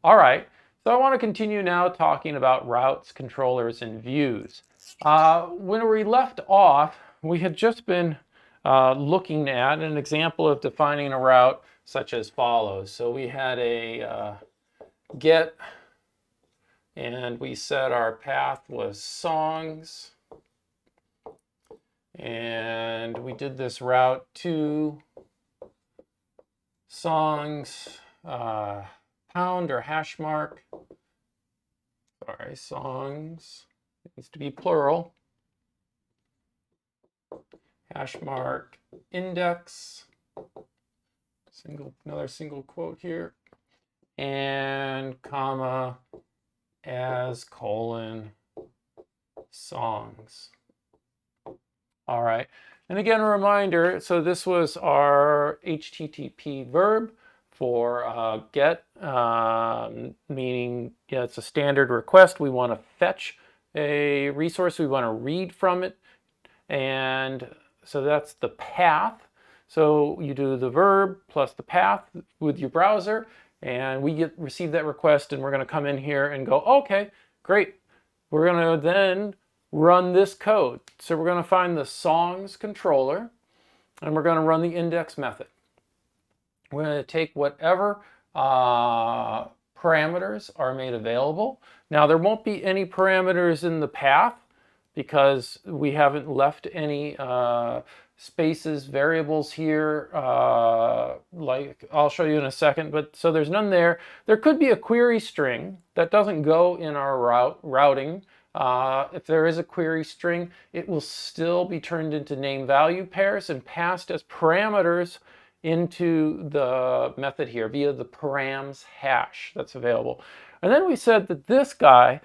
All right, so I want to continue now talking about routes, controllers, and views. When we left off, we had just been looking at an example of defining a route such as follows. So we had a get, and we said our path was songs, and we did this route to songs, pound or hash mark. Sorry, songs. It needs to be plural. Hash mark index. Another single quote here. And comma as colon songs. All right. And again, a reminder, so this was our HTTP verb for get, meaning it's a standard request. We want to fetch a resource. We want to read from it. And so that's the path. So you do the verb plus the path with your browser, and we receive that request, and we're going to come in here and go, okay, great. We're going to then run this code. So we're going to find the songs controller, and we're going to run the index method. We're going to take whatever parameters are made available. Now, there won't be any parameters in the path because we haven't left any spaces, variables here, like I'll show you in a second, but so there's none there. There could be a query string that doesn't go in our routing. If there is a query string, it will still be turned into name value pairs and passed as parameters into the method here via the params hash that's available. And then we said that this guy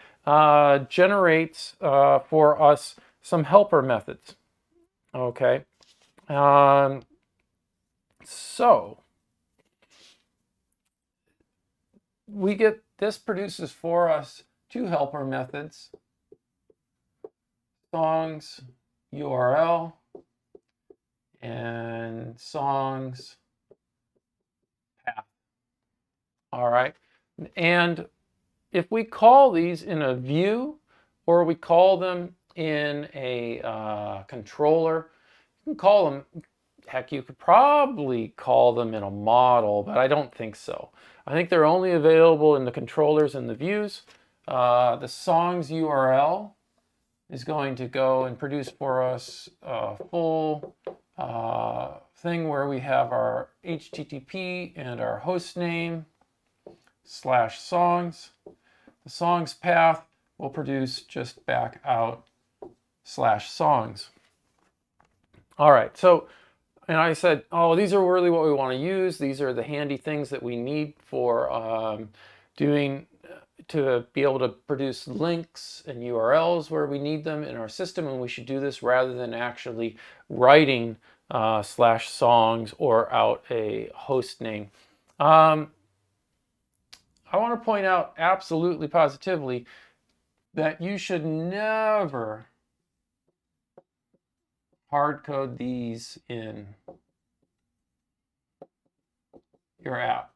generates for us some helper methods. Okay. So we get, this produces for us two helper methods, songs URL and songs path. All right. And if we call these in a view or we call them in a controller, you can call them, heck, you could probably call them in a model, but I don't think so. I think they're only available in the controllers and the views. The songs URL is going to go and produce for us a full thing where we have our HTTP and our host name /songs. The songs path will produce just back out /songs. All right, so, and I said, oh, these are really what we want to use. These are the handy things that we need for to be able to produce links and URLs where we need them in our system, and we should do this rather than actually writing /songs or out a host name. I want to point out absolutely positively that you should never hard code these in your app.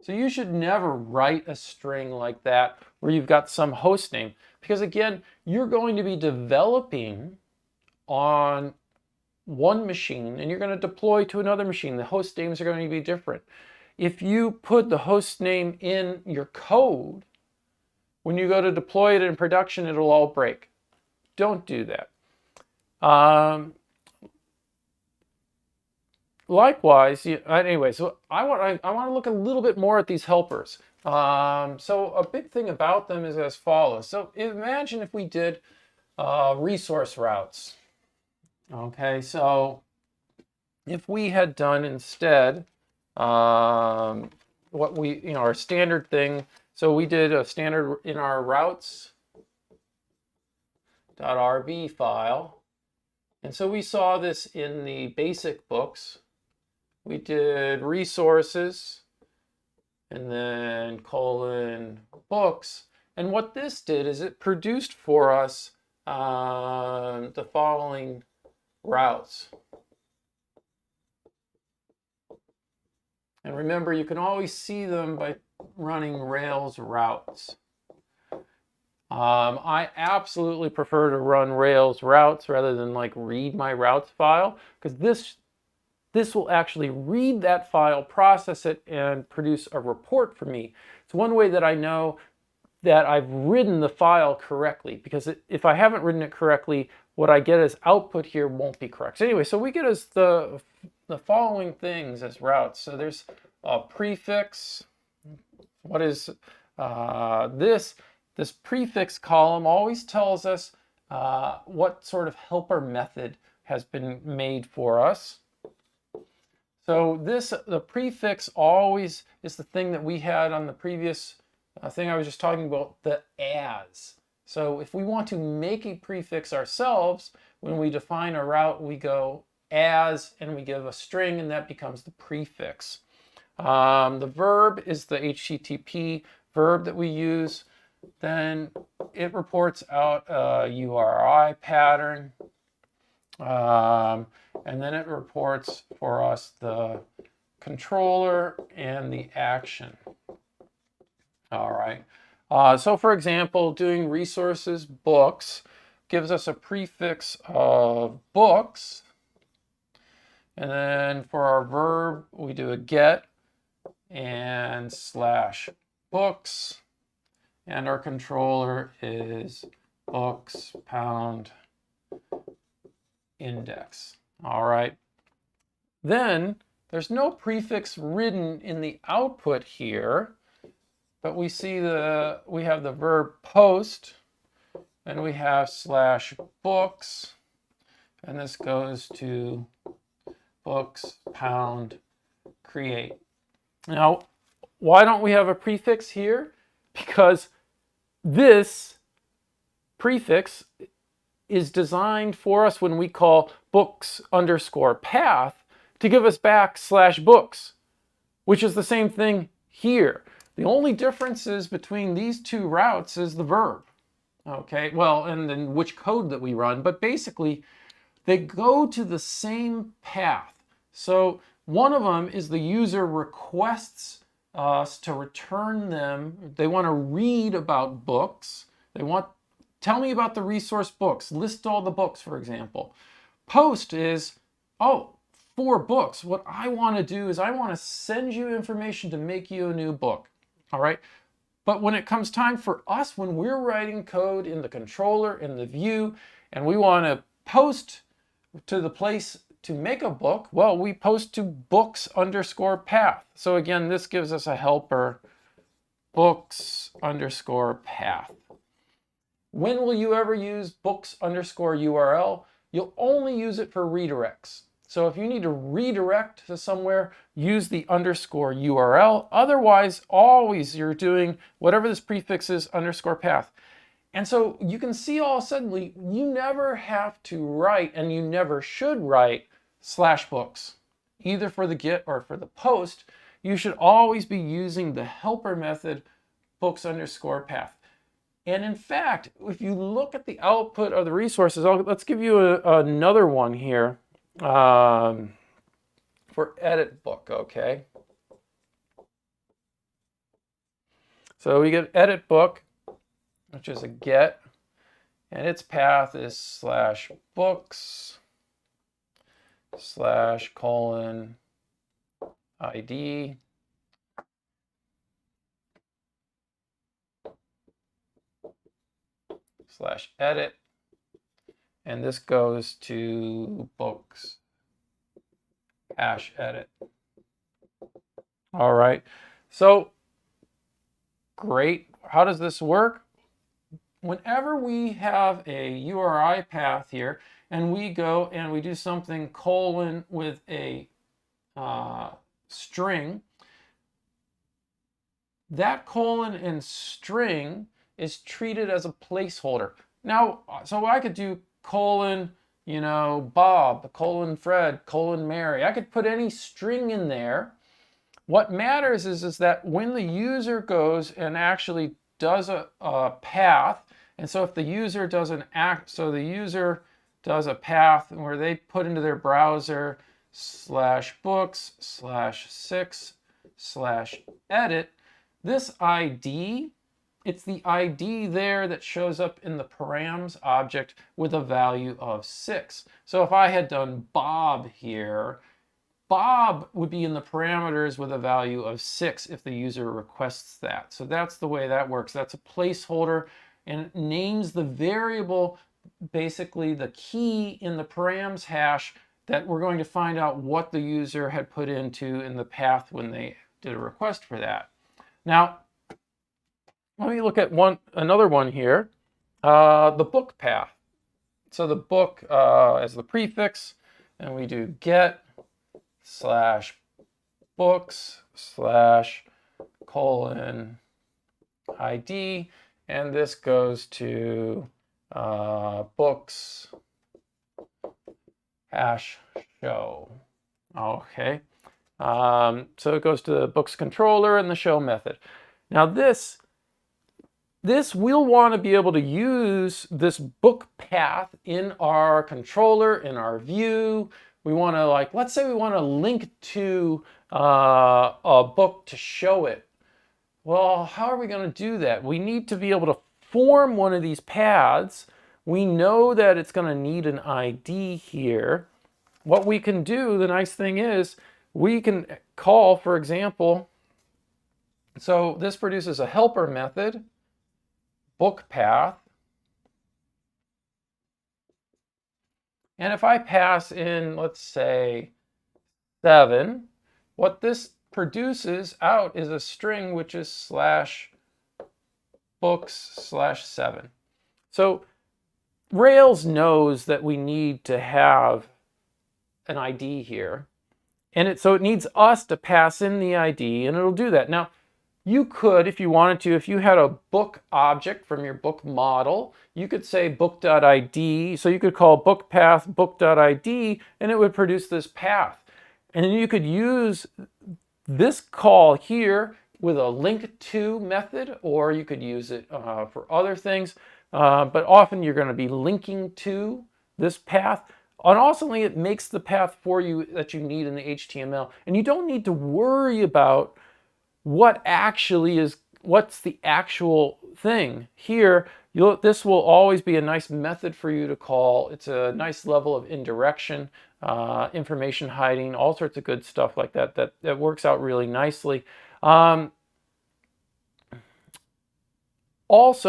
So you should never write a string like that where you've got some host name, because again, you're going to be developing on one machine and you're going to deploy to another machine. The host names are going to be different. If you put the host name in your code, when you go to deploy it in production, it'll all break. Don't do that. Likewise, anyway, so I want to look a little bit more at these helpers. So a big thing about them is as follows. So imagine if we did resource routes. Okay, so if we had done instead what we, our standard thing, so we did a standard in our routes.rb file. And so we saw this in the basic books. We did resources and then :books. And what this did is it produced for us the following routes. And remember, you can always see them by running Rails routes. I absolutely prefer to run Rails routes rather than like read my routes file, because this will actually read that file, process it, and produce a report for me. It's one way that I know that I've written the file correctly, because if I haven't written it correctly, what I get as output here won't be correct. So anyway, so we get as the following things as routes. So there's a prefix. What is this? This prefix column always tells us what sort of helper method has been made for us. So the prefix always is the thing that we had on the previous thing I was just talking about, the as. So if we want to make a prefix ourselves, when we define a route, we go as, and we give a string, and that becomes the prefix. The verb is the HTTP verb that we use. Then it reports out a URI pattern. And then it reports for us the controller and the action. All right. So for example, doing resources books gives us a prefix of books. And then for our verb, we do a get and slash books. And our controller is books pound index. All right. Then there's no prefix written in the output here, but we see we have the verb post, and we have slash books, and this goes to books pound create. Now, why don't we have a prefix here? Because this prefix is designed for us when we call books underscore path to give us back slash books, which is the same thing here. The only differences between these two routes is the verb. Okay, well, and then which code that we run, but basically they go to the same path. So one of them is the user requests us to return them. They want to read about books. Tell me about the resource books. List all the books, for example. Post is, for books. What I want to do is I want to send you information to make you a new book. All right. But when it comes time for us, when we're writing code in the controller, in the view, and we want to post to the place to make a book, well, we post to books underscore path. So again, this gives us a helper, books underscore path. When will you ever use books underscore URL? You'll only use it for redirects. So if you need to redirect to somewhere, use the underscore URL. Otherwise, always you're doing whatever this prefix is, underscore path. And so you can see all suddenly, you never have to write, and you never should write, slash books, either for the get or for the post. You should always be using the helper method, books underscore path. And in fact, if you look at the output of the resources, let's give you another one here for edit book, okay? So we get edit book, which is a get, and its path is slash books slash colon ID slash edit, and this goes to books hash edit. All right, so great. How does this work? Whenever we have a URI path here, and we go and we do something colon with a string, that colon and string is treated as a placeholder. Now, so I could do colon, Bob, colon Fred, colon Mary. I could put any string in there. What matters is that when the user goes and actually does a path, and so if the user does the user does a path where they put into their browser slash books slash 6 slash edit, This ID, it's the ID there that shows up in the params object with a value of 6. So if I had done Bob here, Bob would be in the parameters with a value of 6 if the user requests that. So that's the way that works. That's a placeholder, and it names the variable, basically the key in the params hash that we're going to find out what the user had put into in the path when they did a request for that. Now, let me look at another one here, the book path. So the book as the prefix, and we do get /books/:ID, and this goes to books hash show. Okay, so it goes to the books controller and the show method. Now this we'll want to be able to use this book path in our controller, in our view. We want to, like, let's say we want to link to a book to show it. Well, how are we going to do that? We need to be able to form one of these paths. We know that it's going to need an ID here. What we can do, the nice thing is, we can call, for example, so this produces a helper method, book path. And if I pass in, let's say, 7, what this produces out is a string which is /books/7. So Rails knows that we need to have an ID here. And so it needs us to pass in the ID, and it'll do that. Now, you could, if you wanted to, if you had a book object from your book model, you could say book.id. So you could call book path book.id, and it would produce this path. And then you could use this call here with a link to method, or you could use it for other things. But often you're going to be linking to this path. And also it makes the path for you that you need in the HTML. And you don't need to worry about what's the actual thing. Here, this will always be a nice method for you to call. It's a nice level of indirection, information hiding, all sorts of good stuff like that that works out really nicely. Also,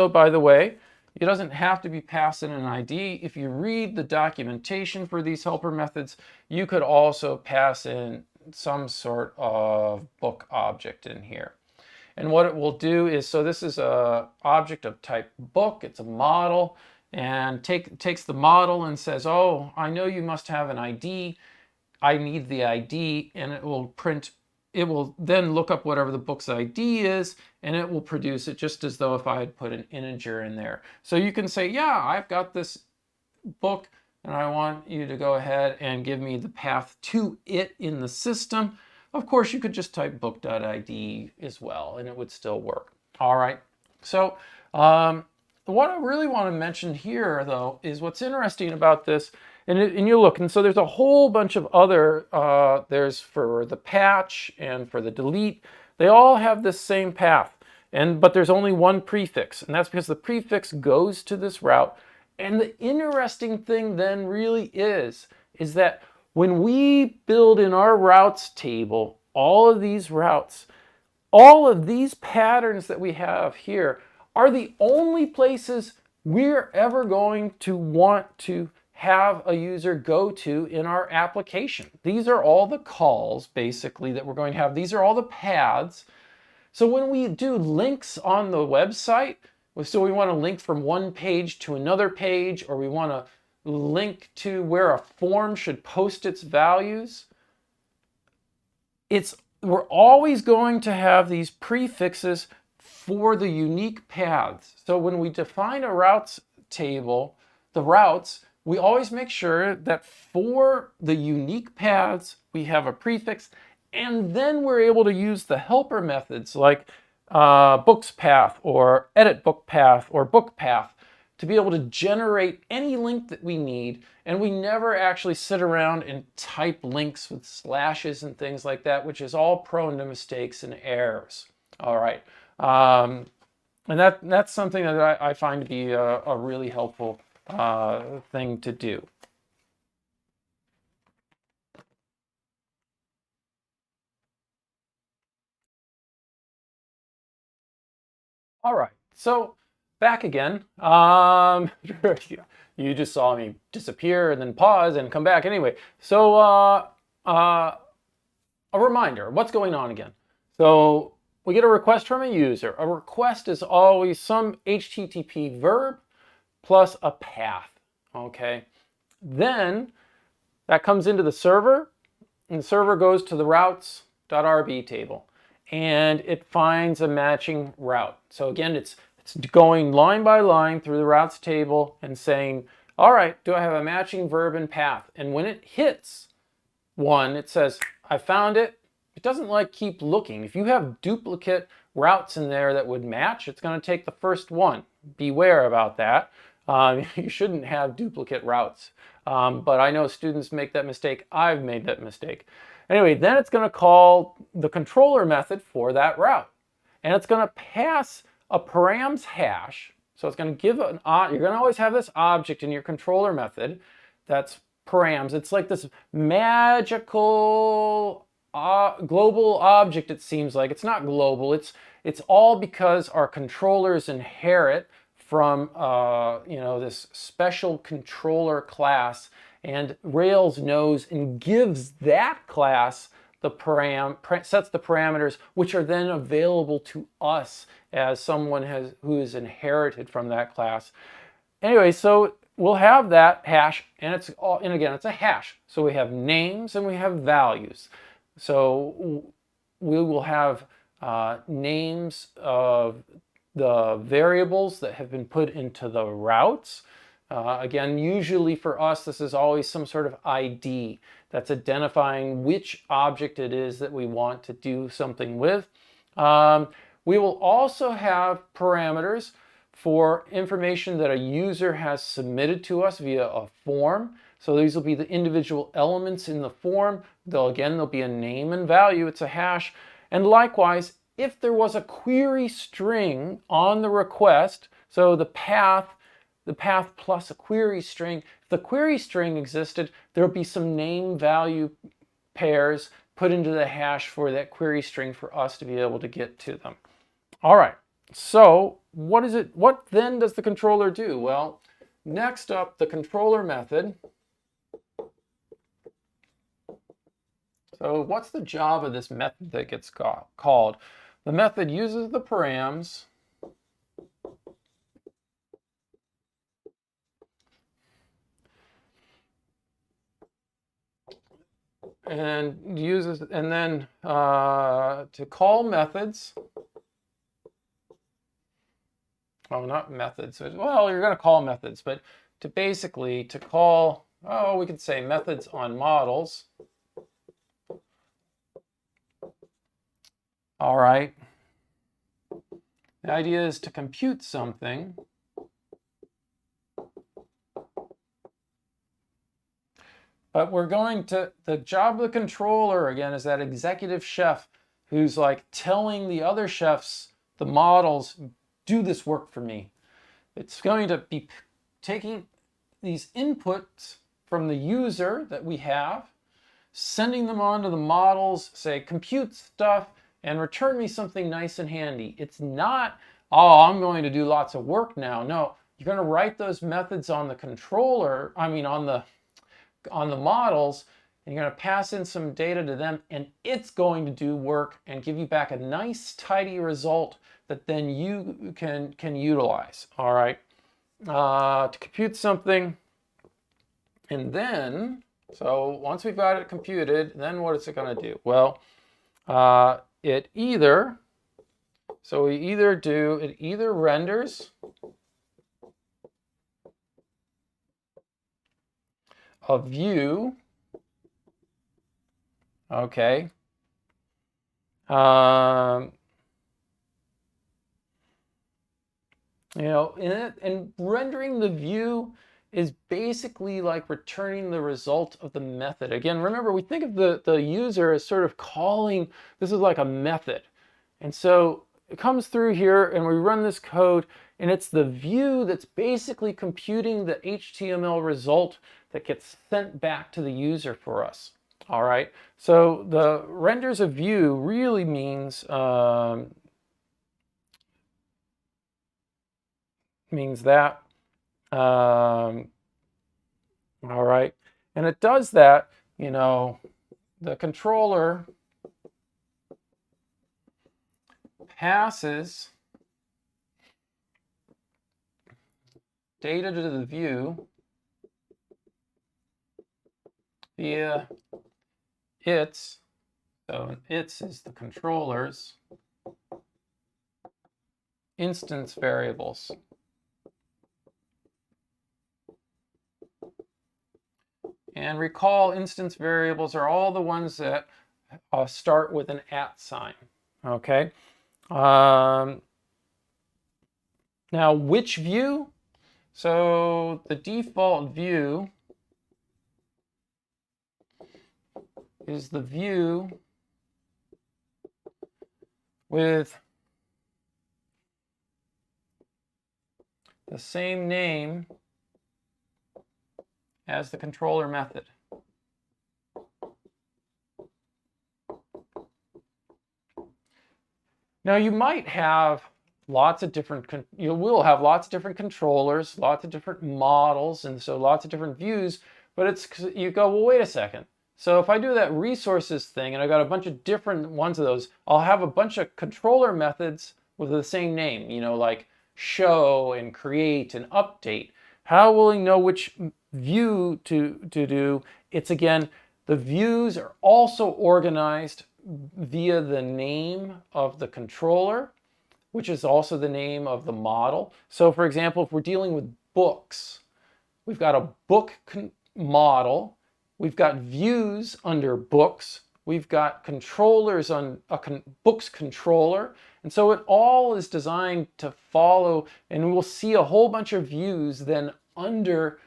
by the way, it doesn't have to be passed in an ID. If you read the documentation for these helper methods, you could also pass in some sort of book object in here. And what it will do is, so this is a object of type book, it's a model, and takes the model and says, oh, I know you must have an ID, I need the ID, and it will then look up whatever the book's ID is, and it will produce it just as though if I had put an integer in there. So you can say, yeah, I've got this book, and I want you to go ahead and give me the path to it in the system. Of course, you could just type book.id as well, and it would still work. All right. So what I really want to mention here, though, is what's interesting about this, and you look, and so there's a whole bunch of other, there's for the patch and for the delete, they all have this same path, but there's only one prefix, and that's because the prefix goes to this route. And the interesting thing then really is that when we build in our routes table, all of these routes, all of these patterns that we have here are the only places we're ever going to want to have a user go to in our application. These are all the calls, basically, that we're going to have. These are all the paths. So when we do links on the website, so we want to link from one page to another page, or we want to link to where a form should post its values, we're always going to have these prefixes for the unique paths. So when we define a routes table, the routes, we always make sure that for the unique paths, we have a prefix, and then we're able to use the helper methods like books path or edit book path or book path to be able to generate any link that we need. And we never actually sit around and type links with slashes and things like that, which is all prone to mistakes and errors. All right. And that's something that I find to be a really helpful thing to do. All right, so back again. You just saw me disappear and then pause and come back anyway. So uh, a reminder, what's going on again? So we get a request from a user. A request is always some HTTP verb plus a path, okay? Then that comes into the server, and the server goes to the routes.rb table, and it finds a matching route. So again, it's going line by line through the routes table and saying, all right, do I have a matching verb and path? And when it hits one, it says, I found it. It doesn't like keep looking. If you have duplicate routes in there that would match, it's going to take the first one. Beware about that. You shouldn't have duplicate routes. But I know students make that mistake. I've made that mistake. Anyway, then it's going to call the controller method for that route. And it's going to pass a params hash. So it's going to give an, you're going to always have this object in your controller method that's params. It's like this magical global object, it seems like. It's not global. It's all because our controllers inherit from this special controller class, and Rails knows and gives that class the sets the parameters, which are then available to us as someone who is inherited from that class. Anyway, so we'll have that hash, and again, it's a hash. So we have names and we have values. So we will have names of the variables that have been put into the routes. Again, usually for us, this is always some sort of ID that's identifying which object it is that we want to do something with. We will also have parameters for information that a user has submitted to us via a form. So these will be the individual elements in the form. There'll be a name and value. It's a hash. And likewise, if there was a query string on the request, so the path plus a query string, if the query string existed, there'll be some name value pairs put into the hash for that query string for us to be able to get to them. All right, so what then does the controller do? Well, next up, the controller method. So what's the job of this method that gets called? The method uses the params and then to call methods. Oh, not methods. Well, you're going to call methods, but to call, we could say methods on models. All right. The idea is to compute something. But the job of the controller, again, is that executive chef who's like telling the other chefs, the models, do this work for me. It's going to be taking these inputs from the user that we have, sending them on to the models, say, compute stuff, and return me something nice and handy. It's not, I'm going to do lots of work now. No, you're going to write those methods on the controller, on the models, and you're going to pass in some data to them, and it's going to do work and give you back a nice, tidy result that then you can utilize. All right, to compute something, and then, so once we've got it computed, then what is it going to do? Well, it either renders a view, okay, and rendering the view is basically like returning the result of the method. Again, remember, we think of the user as sort of calling, this is like a method. And so it comes through here and we run this code, and it's the view that's basically computing the HTML result that gets sent back to the user for us. All right, so the renders a view really means that. All right, and it does that, you know, the controller passes data to the view via its, so its is the controller's instance variables. And recall, instance variables are all the ones that start with an @ sign, okay? Now, which view? So the default view is the view with the same name as the controller method. Now you might have lots of different, you will have lots of different controllers, lots of different models, and so lots of different views, but it's, you go, well, wait a second. So if I do that resources thing and I got a bunch of different ones of those, I'll have a bunch of controller methods with the same name, you know, like show and create and update. How will we know which view to do? It's, again, the views are also organized via the name of the controller, which is also the name of the model. So for example, if we're dealing with books, we've got a book model, we've got views under books, we've got controllers on a books controller, and so it all is designed to follow, and we'll see a whole bunch of views then under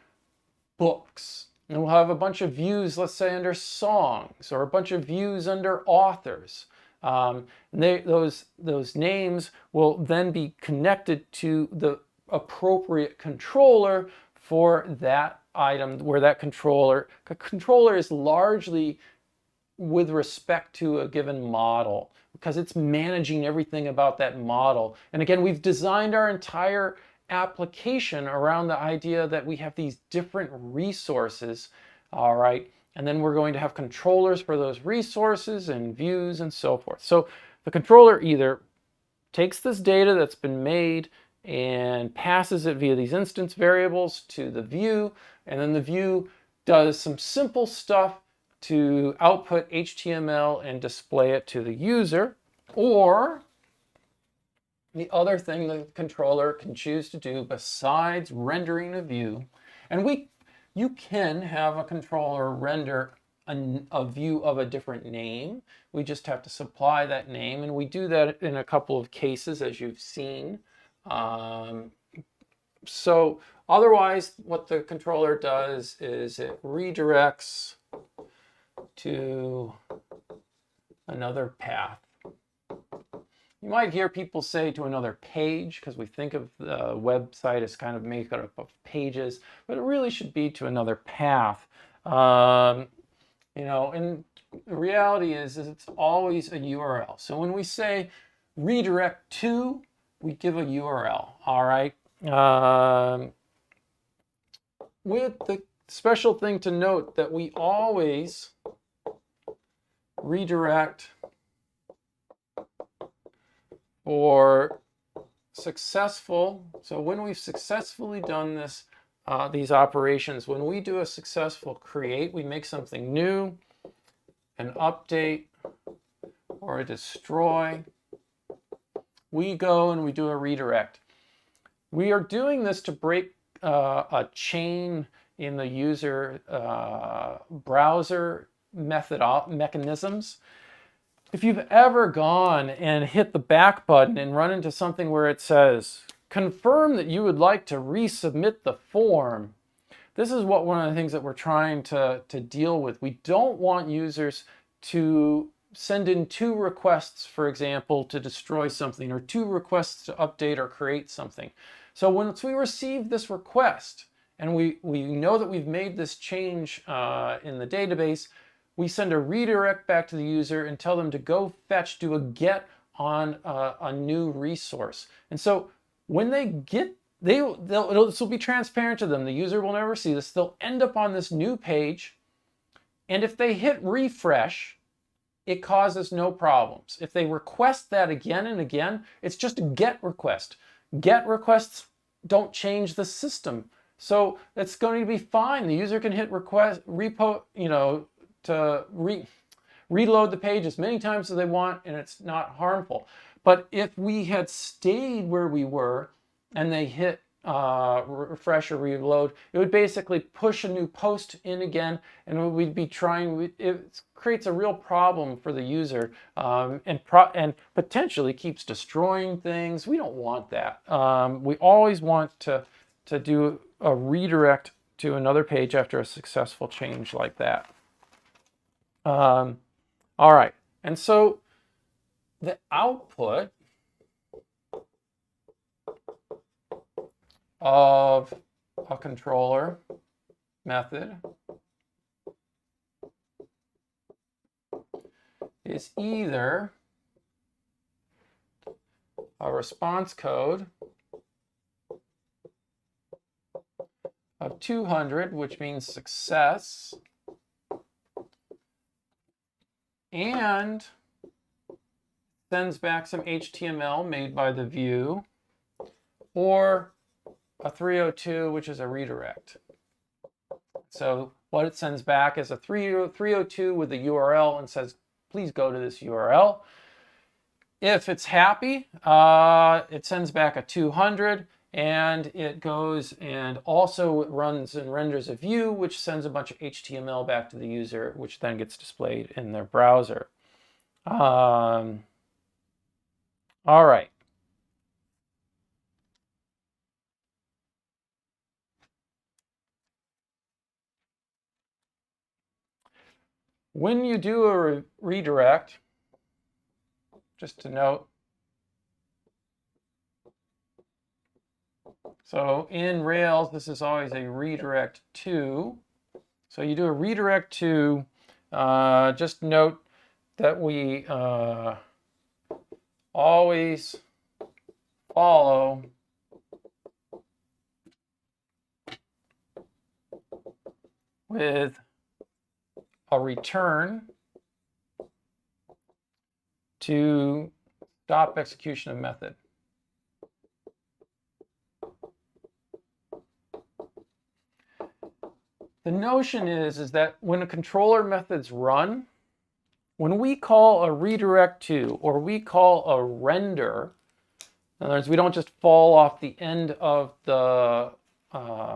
books. And we'll have a bunch of views, let's say, under songs, or a bunch of views under authors. Those names will then be connected to the appropriate controller for that item, where that controller is largely with respect to a given model, because it's managing everything about that model. And again, we've designed our entire application around the idea that we have these different resources, all right, and then we're going to have controllers for those resources and views and so forth. So the controller either takes this data that's been made and passes it via these instance variables to the view, and then the view does some simple stuff to output HTML and display it to the user, or the other thing the controller can choose to do besides rendering a view, and you can have a controller render a view of a different name. We just have to supply that name, and we do that in a couple of cases, as you've seen. So otherwise, what the controller does is it redirects to another path. You might hear people say to another page, because we think of the website as kind of made up of pages, but it really should be to another path. You know, and the reality is it's always a URL. So when we say redirect to, we give a URL, all right? With the special thing to note that we always redirect for successful. So when we've successfully done this, these operations, when we do a successful create, we make something new, an update, or a destroy, we go and we do a redirect. We are doing this to break a chain in the user browser mechanisms. If you've ever gone and hit the back button and run into something where it says, confirm that you would like to resubmit the form, this is one of the things that we're trying to deal with. We don't want users to send in 2 requests, for example, to destroy something, or 2 requests to update or create something. So once we receive this request, and we know that we've made this change in the database, we send a redirect back to the user and tell them to go fetch, do a get on a new resource. And so when they get, this will be transparent to them. The user will never see this. They'll end up on this new page. And if they hit refresh, it causes no problems. If they request that again and again, it's just a get request. Get requests don't change the system. So it's going to be fine. The user can hit request, reload the page as many times as they want, and it's not harmful. But if we had stayed where we were and they hit refresh or reload, it would basically push a new post in again, and we'd be trying, it creates a real problem for the user, and potentially keeps destroying things. We don't want that. We always want to do a redirect to another page after a successful change like that. All right, and so the output of a controller method is either a response code of 200, which means success, and sends back some HTML made by the view, or a 302, which is a redirect. So what it sends back is a 302 with the URL and says, please go to this URL. If it's happy, it sends back a 200, and it goes and also runs and renders a view, which sends a bunch of HTML back to the user, which then gets displayed in their browser. All right. When you do a redirect, just to note, so in Rails, this is always a redirect to. So you do a redirect to, just note that we always follow with a return to stop execution of method. The notion is that when a controller method's run, when we call a redirect to, or we call a render, in other words, we don't just fall off the end of the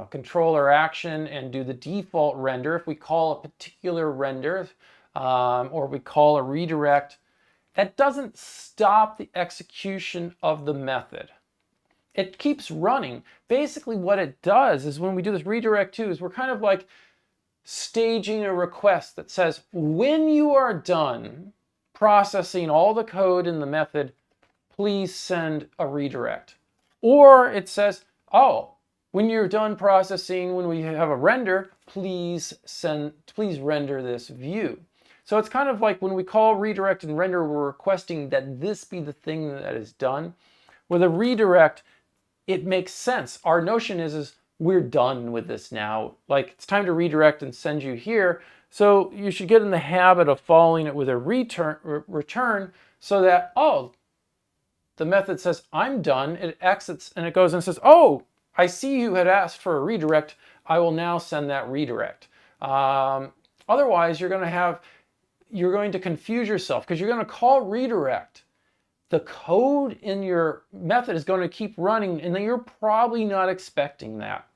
controller action and do the default render. If we call a particular render, or we call a redirect, that doesn't stop the execution of the method. It keeps running. Basically what it does is when we do this redirect to, is we're kind of like staging a request that says, when you are done processing all the code in the method, please send a redirect. Or it says, oh, when you're done processing, when we have a render, please render this view. So it's kind of like when we call redirect and render, we're requesting that this be the thing that is done. With a redirect, it makes sense. Our notion is we're done with this now. Like, it's time to redirect and send you here. So you should get in the habit of following it with a return so that, oh, the method says, I'm done. It exits and it goes and says, oh, I see you had asked for a redirect. I will now send that redirect. Otherwise, you're going to confuse yourself because you're going to call redirect. The code in your method is going to keep running, and then you're probably not expecting that.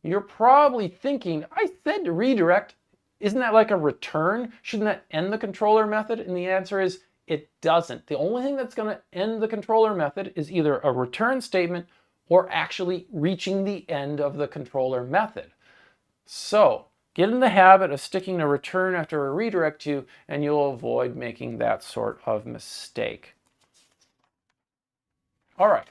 You're probably thinking, I said to redirect. Isn't that like a return? Shouldn't that end the controller method? And the answer is, it doesn't. The only thing that's going to end the controller method is either a return statement or actually reaching the end of the controller method. So Get in the habit of sticking a return after a redirect to, and you'll avoid making that sort of mistake. All right.